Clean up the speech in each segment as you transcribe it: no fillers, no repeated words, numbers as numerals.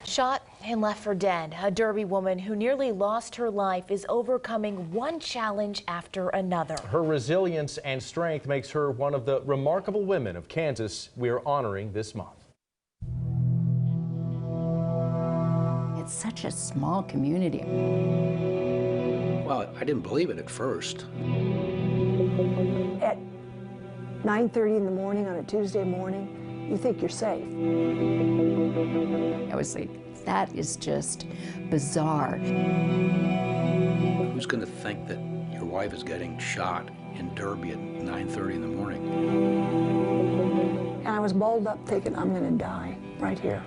Shot and left for dead, a Derby woman who nearly lost her life is overcoming one challenge after another. Her resilience and strength makes her one of the remarkable women of Kansas we are honoring this month. It's such a small community. Well, I didn't believe it at first. At 9:30 in the morning on a Tuesday morning, you think you're safe. I was like, that is just bizarre. Who's going to think that your wife is getting shot in Derby at 9:30 in the morning? And I was balled up thinking, I'm going to die right here.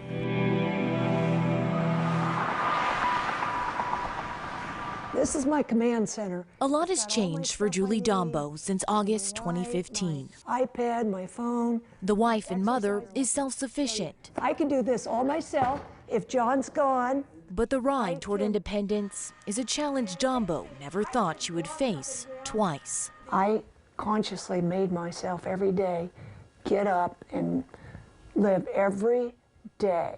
This is my command center. A lot has changed for Julie Dombo since August 2015. My iPad, my phone. The wife and mother is self-sufficient. I can do this all myself if John's gone. But the ride toward independence is a challenge Dombo never thought she would face twice. I consciously made myself every day get up and live every day,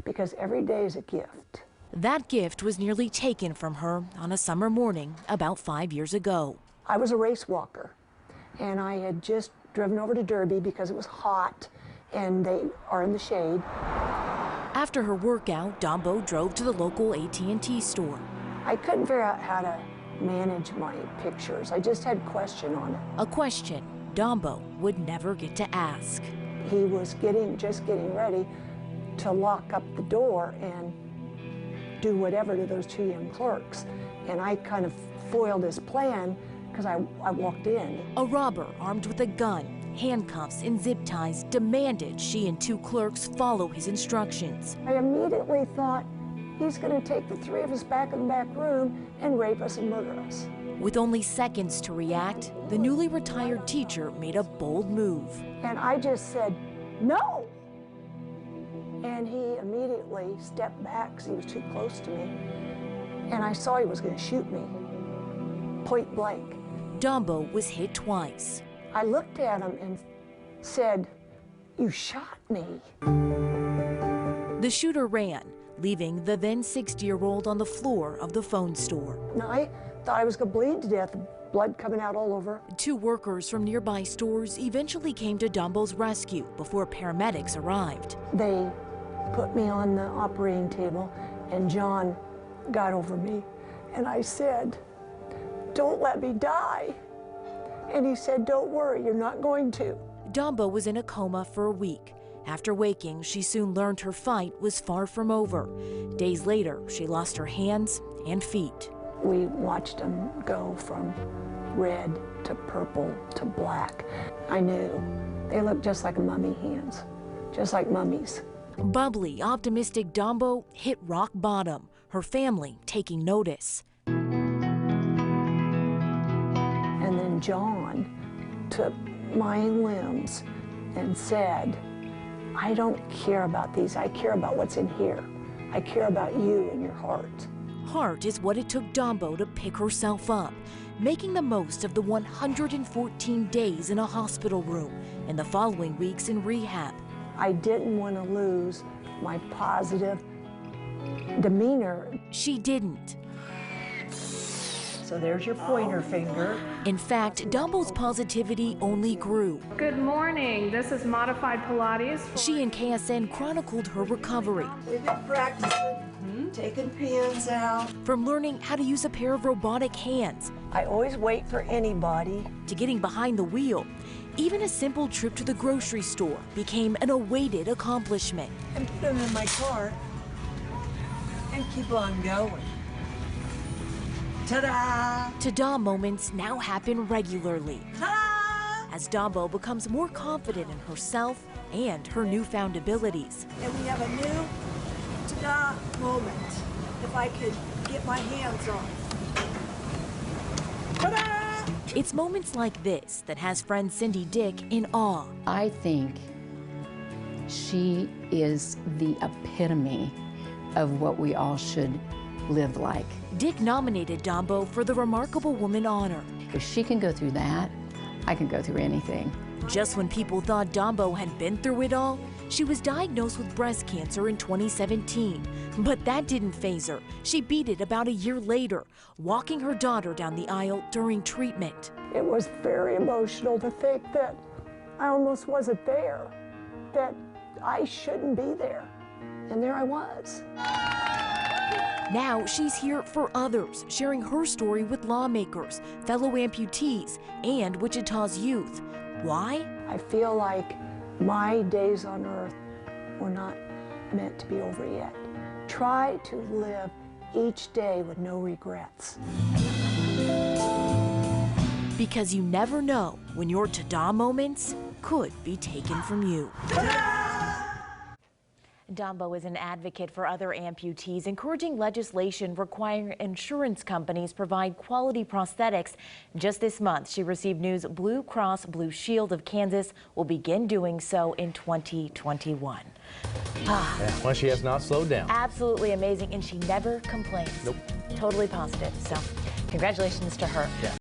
because every day is a gift. That gift was nearly taken from her on a summer morning about 5 years ago. I was a race walker, and I had just driven over to Derby because it was hot and they are in the shade. After her workout, Dombo drove to the local AT&T store. I couldn't figure out how to manage my pictures. I just had a question on it. A question Dombo would never get to ask. He was just getting ready to lock up the door and do whatever to those two young clerks. And I kind of foiled his plan because I walked in. A robber armed with a gun, handcuffs and zip ties demanded she and two clerks follow his instructions. I immediately thought, he's going to take the three of us back in the back room and rape us and murder us. With only seconds to react, the newly retired teacher made a bold move. And I just said, no! And he immediately stepped back because he was too close to me. And I saw he was going to shoot me, point blank. Dombo was hit twice. I looked at him and said, you shot me. The shooter ran, leaving the then 60-year-old on the floor of the phone store. And I thought I was going to bleed to death, blood coming out all over. Two workers from nearby stores eventually came to Dombo's rescue before paramedics arrived. They put me on the operating table, and John got over me, and I said, don't let me die. And he said, don't worry, you're not going to. Dombo was in a coma for a week. After waking, she soon learned her fight was far from over. Days later, she lost her hands and feet. We watched him go from red to purple to black. I knew they looked just like mummy hands, just like mummies. Bubbly, optimistic Dombo hit rock bottom, her family taking notice. And then John took my limbs and said, I don't care about these, I care about what's in here. I care about you and your heart. Heart is what it took Dombo to pick herself up, making the most of the 114 days in a hospital room and the following weeks in rehab. I didn't want to lose my positive demeanor. She didn't. So there's your pointer finger. In fact, Dombo's positivity only grew. Good morning. This is Modified Pilates. She and KSN chronicled her recovery. We've been practicing, taking pins out. From learning how to use a pair of robotic hands. I always wait for anybody. To getting behind the wheel. Even a simple trip to the grocery store became an awaited accomplishment. And put them in my car and keep on going. Ta-da! Ta-da moments now happen regularly. Ta-da! As Dombo becomes more confident in herself and her newfound abilities. And we have a new ta-da moment. If I could get my hands on. Ta-da! It's moments like this that has friend Cindy Dick in awe. I think she is the epitome of what we all should live like. Dick nominated Dombo for the Remarkable Woman honor. If she can go through that, I can go through anything. Just when people thought Dombo had been through it all, She was diagnosed with breast cancer in 2017, but that didn't faze her. She beat it about a year later, walking her daughter down the aisle during treatment. It was very emotional to think that I almost wasn't there, that I shouldn't be there, and there I was. Now she's here for others, sharing her story with lawmakers, fellow amputees, and Wichita's youth. Why? I feel like my days on earth were not meant to be over yet. Try to live each day with no regrets. Because you never know when your ta-da moments could be taken from you. Dombo is an advocate for other amputees, encouraging legislation requiring insurance companies provide quality prosthetics. Just this month, she received news Blue Cross Blue Shield of Kansas will begin doing so in 2021. Well, she has not slowed down. Absolutely amazing, and she never complains. Nope. Totally positive. So, congratulations to her. Yeah.